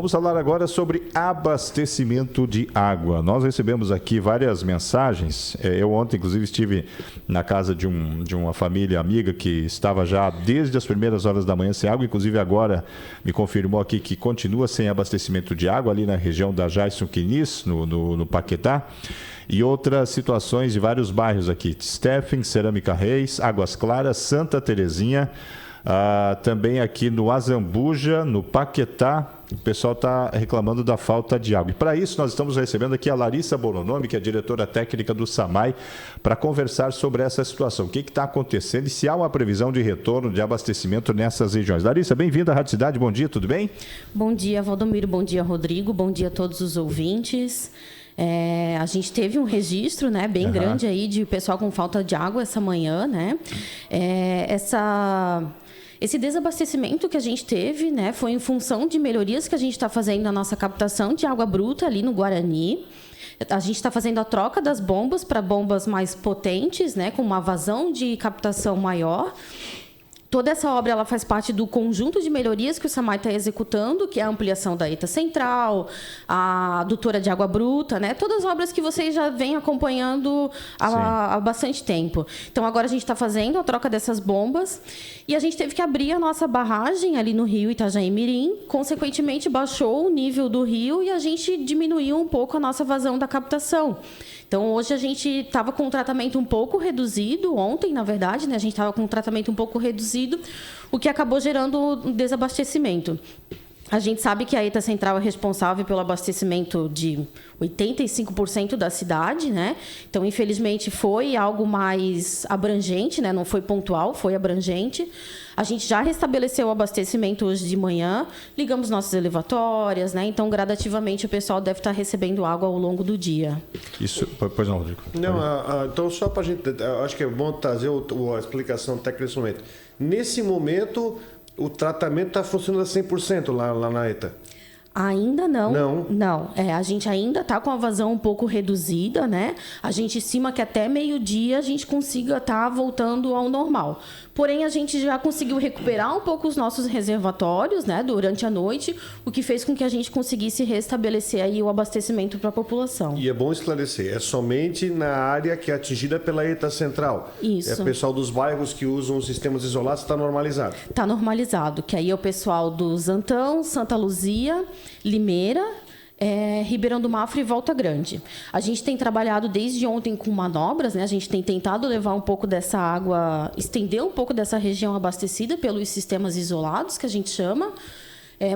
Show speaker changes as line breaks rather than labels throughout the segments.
Vamos falar agora sobre abastecimento de água. Nós recebemos aqui várias mensagens. Eu ontem, inclusive, estive na casa de uma família amiga que estava já desde as primeiras horas da manhã sem água. Inclusive, agora me confirmou aqui que continua sem abastecimento de água ali na região da Jason Quinis, no Paquetá. E outras situações de vários bairros aqui. Stephen, Cerâmica Reis, Águas Claras, Santa Terezinha. Também aqui no Azambuja, no Paquetá, o pessoal está reclamando da falta de água. E para isso nós estamos recebendo aqui a Larissa Bolonomi, que é diretora técnica do SAMAI, para conversar sobre essa situação. O que está acontecendo e se há uma previsão de retorno de abastecimento nessas regiões. Larissa, bem-vinda à Rádio Cidade, bom dia, tudo bem?
Bom dia, Valdomiro, bom dia, Rodrigo, bom dia a todos os ouvintes. A gente teve um registro, né, bem grande aí de pessoal com falta de água essa manhã, né? Esse desabastecimento que a gente teve, né, foi em função de melhorias que a gente está fazendo na nossa captação de água bruta ali no Guarani. A gente está fazendo a troca das bombas para bombas mais potentes, né, com uma vazão de captação maior. Toda essa obra ela faz parte do conjunto de melhorias que o SAMAI está executando, que é a ampliação da ETA Central, a adutora de água bruta, né? Todas as obras que vocês já vêm acompanhando há bastante tempo. Então, agora a gente está fazendo a troca dessas bombas e a gente teve que abrir a nossa barragem ali no rio Itajaí-Mirim. Consequentemente, baixou o nível do rio e a gente diminuiu um pouco a nossa vazão da captação. Então, hoje a gente estava com um tratamento um pouco reduzido, ontem, na verdade, né? A gente estava com um tratamento um pouco reduzido, o que acabou gerando um desabastecimento. A gente sabe que a ETA Central é responsável pelo abastecimento de 85% da cidade, né? Então, infelizmente, foi algo mais abrangente, né? Não foi pontual, foi abrangente. A gente já restabeleceu o abastecimento hoje de manhã, ligamos nossas elevatórias, né? Então, gradativamente, o pessoal deve estar recebendo água ao longo do dia.
Isso, pois não, Rodrigo.
Não, então, só para a gente... Acho que é bom trazer a explicação técnica nesse momento. Nesse momento, o tratamento está funcionando a 100% lá na ETA?
Ainda não. Não. A gente ainda está com a vazão um pouco reduzida, né? A gente estima que até meio-dia a gente consiga estar voltando ao normal. Porém, a gente já conseguiu recuperar um pouco os nossos reservatórios, né, durante a noite, o que fez com que a gente conseguisse restabelecer aí o abastecimento para a população.
E é bom esclarecer, é somente na área que é atingida pela ETA Central.
Isso.
É o pessoal dos bairros que usam os sistemas isolados, está normalizado.
Está normalizado, que aí é o pessoal do Zantão, Santa Luzia, Limeira, Ribeirão do Mafra e Volta Grande. A gente tem trabalhado desde ontem com manobras, né? A gente tem tentado levar um pouco dessa água, estender um pouco dessa região abastecida pelos sistemas isolados, que a gente chama.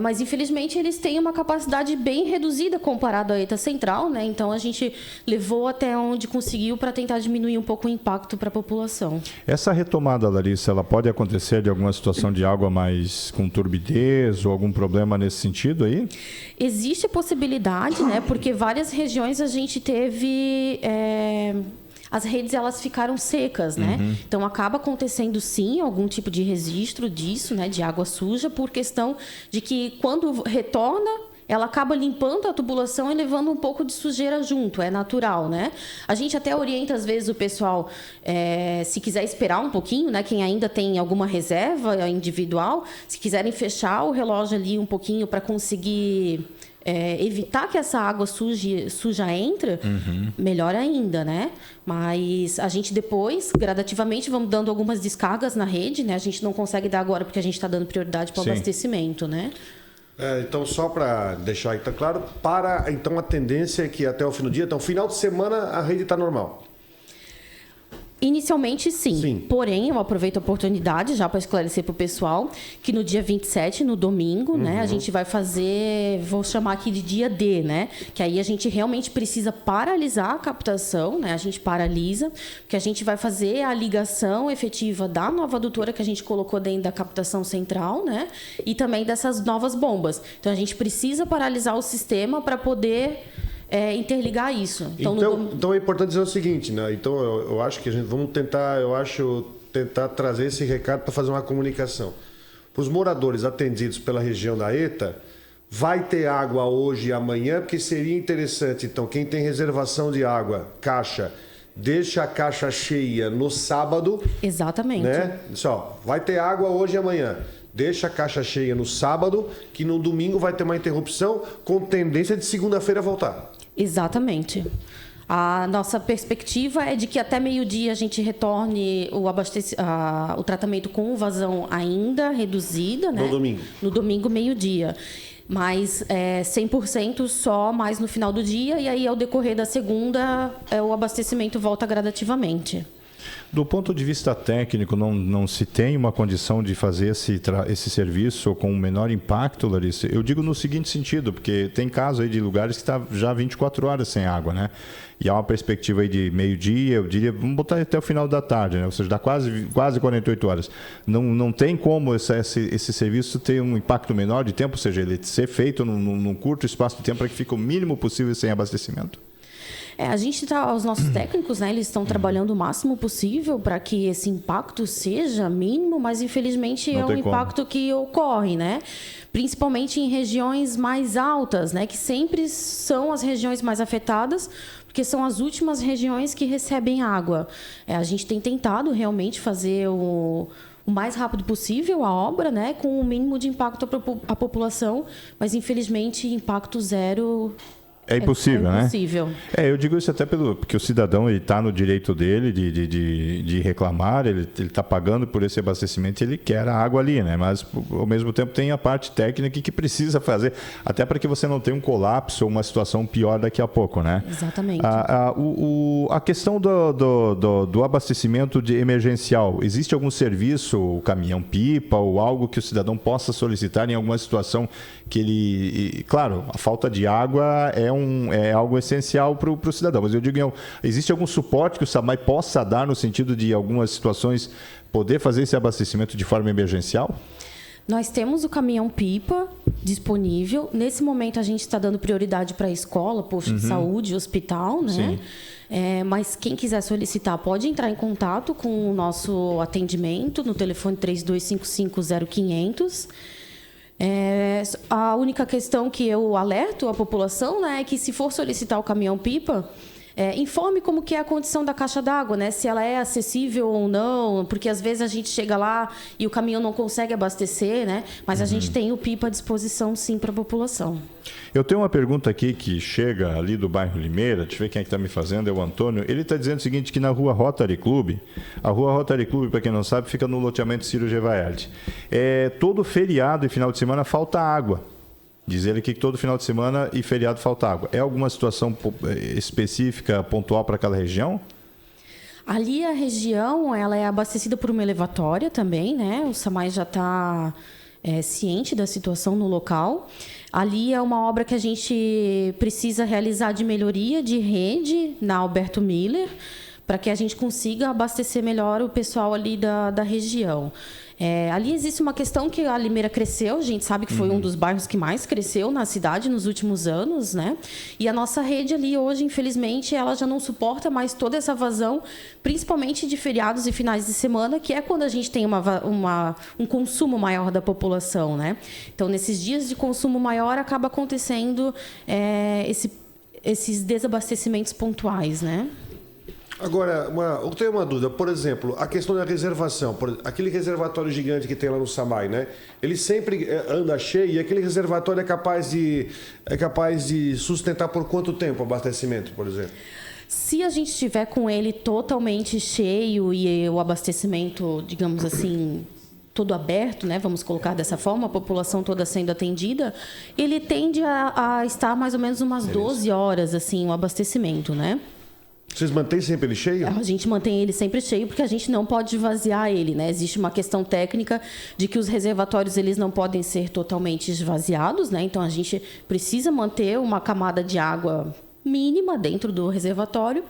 Mas, infelizmente, eles têm uma capacidade bem reduzida comparado à ETA Central, né? Então, a gente levou até onde conseguiu para tentar diminuir um pouco o impacto para a população.
Essa retomada, Larissa, ela pode acontecer de alguma situação de água mais com turbidez ou algum problema nesse sentido aí?
Existe a possibilidade, né? Porque várias regiões a gente teve... As redes elas ficaram secas, né? Então acaba acontecendo sim algum tipo de registro disso, né, de água suja, por questão de que quando retorna, ela acaba limpando a tubulação e levando um pouco de sujeira junto, é natural, né? A gente até orienta às vezes o pessoal, se quiser esperar um pouquinho, né, quem ainda tem alguma reserva individual, se quiserem fechar o relógio ali um pouquinho para conseguir evitar que essa água suja entre, melhor ainda, né? Mas a gente depois, gradativamente, vamos dando algumas descargas na rede, né? A gente não consegue dar agora porque a gente está dando prioridade para o abastecimento, né?
Então, só para deixar aí, tá claro, então a tendência é que até o fim do dia, então final de semana a rede está normal.
Inicialmente, sim. Porém, eu aproveito a oportunidade já para esclarecer para o pessoal que no dia 27, no domingo, né, a gente vai fazer, vou chamar aqui de dia D, né? Que aí a gente realmente precisa paralisar a captação, né? A gente paralisa, porque a gente vai fazer a ligação efetiva da nova adutora que a gente colocou dentro da captação central, né? E também dessas novas bombas. Então, a gente precisa paralisar o sistema para poder... interligar isso.
Então é importante dizer o seguinte, né? Então eu acho que a gente vamos tentar trazer esse recado para fazer uma comunicação. Para os moradores atendidos pela região da ETA, vai ter água hoje e amanhã, porque seria interessante, então, quem tem reservação de água, caixa, deixa a caixa cheia no sábado.
Exatamente.
Né? Só, vai ter água hoje e amanhã. Deixa a caixa cheia no sábado, que no domingo vai ter uma interrupção com tendência de segunda-feira voltar.
Exatamente. A nossa perspectiva é de que até meio-dia a gente retorne o tratamento com vazão ainda reduzida, né?
No domingo.
No domingo, meio-dia. Mas 100% só mais no final do dia, e aí ao decorrer da segunda o abastecimento volta gradativamente.
Do ponto de vista técnico, não se tem uma condição de fazer esse serviço com menor impacto, Larissa? Eu digo no seguinte sentido, porque tem casos aí de lugares que está já 24 horas sem água, né? E há uma perspectiva aí de meio-dia, eu diria, vamos botar até o final da tarde, né? Ou seja, dá quase 48 horas. Não tem como esse serviço ter um impacto menor de tempo, ou seja, ele ser feito num curto espaço de tempo para que fique o mínimo possível sem abastecimento?
A gente os nossos técnicos, né, eles estão trabalhando o máximo possível para que esse impacto seja mínimo, mas infelizmente é um impacto que ocorre, né? Principalmente em regiões mais altas, né, que sempre são as regiões mais afetadas, porque são as últimas regiões que recebem água. A gente tem tentado realmente fazer o mais rápido possível a obra, né, com o mínimo de impacto à população, mas infelizmente impacto zero.
É impossível, né?
É impossível.
Eu digo isso até porque o cidadão está no direito dele de reclamar, ele está pagando por esse abastecimento e ele quer a água ali, né? Mas, ao mesmo tempo, tem a parte técnica que precisa fazer, até para que você não tenha um colapso ou uma situação pior daqui a pouco, né?
Exatamente.
A questão do abastecimento emergencial, existe algum serviço, o caminhão-pipa ou algo que o cidadão possa solicitar em alguma situação que ele... Claro, a falta de água é algo essencial para o cidadão, mas eu digo, existe algum suporte que o SAMAI possa dar no sentido de algumas situações poder fazer esse abastecimento de forma emergencial?
Nós temos o caminhão-pipa disponível. Nesse momento, a gente está dando prioridade para a escola, posto de saúde, hospital, né?
Sim.
Mas quem quiser solicitar pode entrar em contato com o nosso atendimento no telefone 3255-0500. A única questão que eu alerto a população, né, é que se for solicitar o caminhão-pipa, informe como que é a condição da caixa d'água, né, se ela é acessível ou não, porque às vezes a gente chega lá e o caminhão não consegue abastecer, né, mas a gente tem o pipa à disposição sim para a população.
Eu tenho uma pergunta aqui que chega ali do bairro Limeira, deixa eu ver quem é que está me fazendo, é o Antônio. Ele está dizendo o seguinte, que na rua Rotary Club, a rua Rotary Club, para quem não sabe, fica no loteamento Ciro Gevaerd. Todo feriado e final de semana falta água. Diz ele que todo final de semana e feriado falta água. É alguma situação específica, pontual para aquela região?
Ali a região, ela é abastecida por uma elevatória também, né? O SAMAI já está ciente da situação no local. Ali é uma obra que a gente precisa realizar de melhoria de rede na Alberto Miller, para que a gente consiga abastecer melhor o pessoal ali da região. Ali existe uma questão que a Limeira cresceu, a gente sabe que foi um dos bairros que mais cresceu na cidade nos últimos anos, né? E a nossa rede ali hoje, infelizmente, ela já não suporta mais toda essa vazão, principalmente de feriados e finais de semana, que é quando a gente tem um consumo maior da população, né? Então, nesses dias de consumo maior, acaba acontecendo esses desabastecimentos pontuais, né?
Agora, eu tenho uma dúvida. Por exemplo, a questão da reservação. Aquele reservatório gigante que tem lá no SAMAI, né? Ele sempre anda cheio e aquele reservatório é capaz de sustentar por quanto tempo o abastecimento, por exemplo?
Se a gente estiver com ele totalmente cheio e o abastecimento, digamos assim, todo aberto, né? Vamos colocar dessa forma, a população toda sendo atendida, ele tende a estar mais ou menos umas 12 horas, assim, o abastecimento, né?
Vocês mantêm sempre ele cheio?
A gente mantém ele sempre cheio porque a gente não pode esvaziar ele, né? Existe uma questão técnica de que os reservatórios eles não podem ser totalmente esvaziados, né? Então a gente precisa manter uma camada de água mínima dentro do reservatório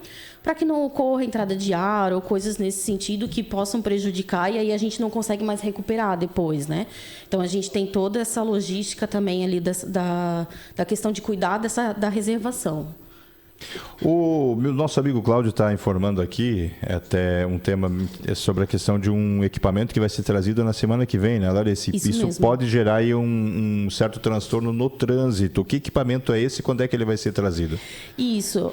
para que não ocorra entrada de ar ou coisas nesse sentido que possam prejudicar e aí a gente não consegue mais recuperar depois, né? Então a gente tem toda essa logística também ali da questão de cuidar da reservação.
O nosso amigo Cláudio está informando aqui até um tema sobre a questão de um equipamento que vai ser trazido na semana que vem, né, Larissa? Isso pode gerar aí um certo transtorno no trânsito. Que equipamento é esse e quando é que ele vai ser trazido?
Isso.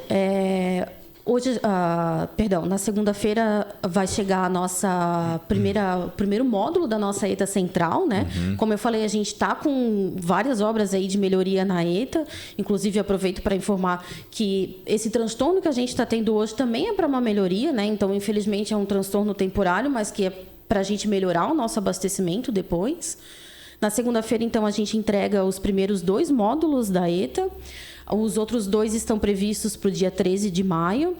Hoje, na segunda-feira vai chegar a nossa primeiro módulo da nossa ETA central, né? Como eu falei, a gente está com várias obras aí de melhoria na ETA. Inclusive, aproveito para informar que esse transtorno que a gente está tendo hoje também é para uma melhoria, né? Então, infelizmente, é um transtorno temporário, mas que é para a gente melhorar o nosso abastecimento depois. Na segunda-feira, então, a gente entrega os primeiros 2 módulos da ETA. Os outros 2 estão previstos para o dia 13 de maio.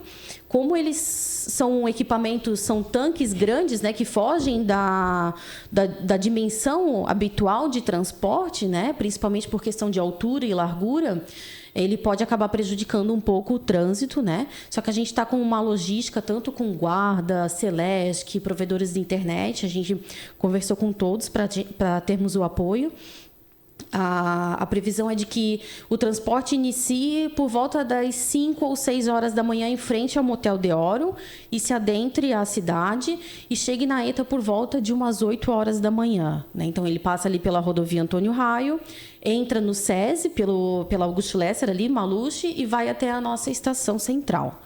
Como eles são equipamentos, são tanques grandes, né, que fogem da dimensão habitual de transporte, né, principalmente por questão de altura e largura, ele pode acabar prejudicando um pouco o trânsito, né? Só que a gente está com uma logística, tanto com Guarda, Celesc, provedores de internet, a gente conversou com todos para termos o apoio. A previsão é de que o transporte inicie por volta das 5 ou 6 horas da manhã em frente ao Motel Deoro e se adentre à cidade e chegue na ETA por volta de umas 8 horas da manhã, né? Então, ele passa ali pela rodovia Antônio Raio, entra no SESI, pela Augusto Lesser ali, Maluche, e vai até a nossa estação central.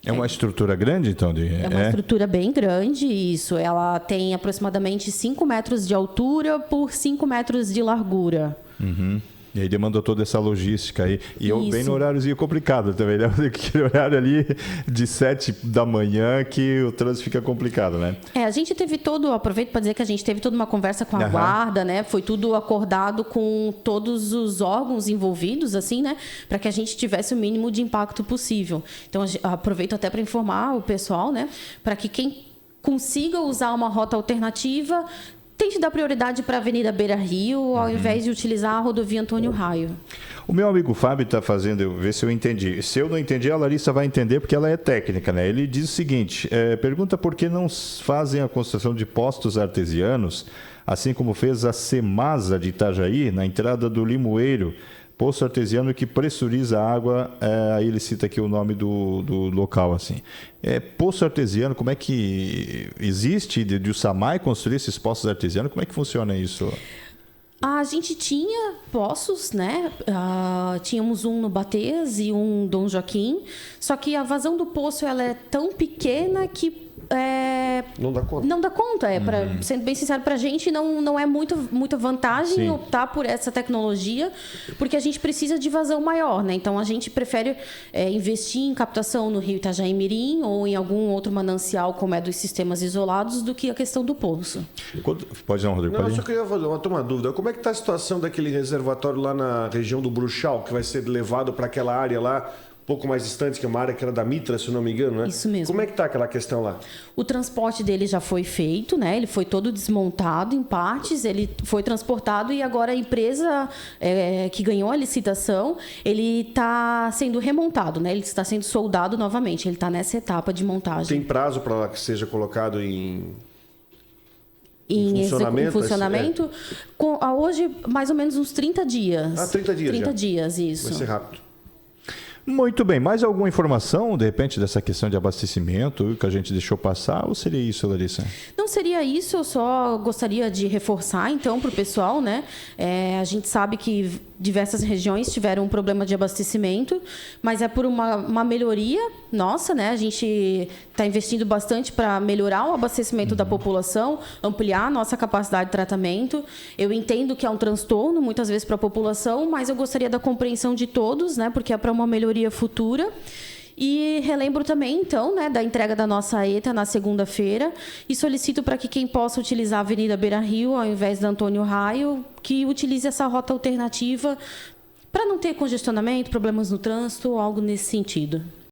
É uma estrutura grande, então?
É uma estrutura bem grande, isso. Ela tem aproximadamente 5 metros de altura por 5 metros de largura.
E aí demandou toda essa logística aí. E eu bem no horáriozinho complicado também, né? Aquele horário ali de 7 da manhã que o trânsito fica complicado, né?
A gente teve aproveito para dizer que a gente teve toda uma conversa com a Guarda, né? Foi tudo acordado com todos os órgãos envolvidos, assim, né? Para que a gente tivesse o mínimo de impacto possível. Então, aproveito até para informar o pessoal, né? Para que quem consiga usar uma rota alternativa tente dar prioridade para a Avenida Beira Rio, ao invés de utilizar a rodovia Antônio Raio.
O meu amigo Fábio está fazendo, ver se eu entendi. Se eu não entendi, a Larissa vai entender, porque ela é técnica, né? Ele diz o seguinte, pergunta por que não fazem a construção de postos artesianos, assim como fez a Semasa de Itajaí, na entrada do Limoeiro, poço artesiano que pressuriza a água, aí ele cita aqui o nome do local, assim. Poço artesiano, como é que existe de o SAMAI construir esses poços artesianos? Como é que funciona isso?
A gente tinha poços, né? Tínhamos um no Batês e um Dom Joaquim, só que a vazão do poço ela é tão pequena que
não dá conta.
Não dá conta. Sendo bem sincero, para a gente não é muita vantagem optar por essa tecnologia, porque a gente precisa de vazão maior, né? Então, a gente prefere investir em captação no Rio Itajaí-Mirim ou em algum outro manancial, como é dos sistemas isolados, do que a questão do poço.
Pode não, Rodrigo?
Não, eu só queria tomar uma dúvida. Como é que está a situação daquele reservatório lá na região do Bruxal, que vai ser levado para aquela área lá, um pouco mais distante, que é uma área que era da Mitra, se eu não me engano, né?
Isso mesmo.
Como é que está aquela questão lá?
O transporte dele já foi feito, né? Ele foi todo desmontado em partes, ele foi transportado e agora a empresa que ganhou a licitação, ele está sendo remontado, né? Ele está sendo soldado novamente, ele está nessa etapa de montagem.
Tem prazo para que seja colocado em
funcionamento? Hoje, mais ou menos uns 30 dias.
30 dias
30
já.
dias, isso.
Vai ser rápido.
Muito bem. Mais alguma informação, de repente, dessa questão de abastecimento que a gente deixou passar? Ou seria isso, Larissa?
Não seria isso, eu só gostaria de reforçar, então, para o pessoal, né? A gente sabe que diversas regiões tiveram um problema de abastecimento, mas é por uma melhoria nossa, né? A gente está investindo bastante para melhorar o abastecimento da população, ampliar a nossa capacidade de tratamento. Eu entendo que é um transtorno, muitas vezes, para a população, mas eu gostaria da compreensão de todos, né? Porque é para uma melhoria futura. E relembro também, então, né, da entrega da nossa ETA na segunda-feira e solicito para que quem possa utilizar a Avenida Beira Rio ao invés da Antônio Raio, que utilize essa rota alternativa para não ter congestionamento, problemas no trânsito ou algo nesse sentido.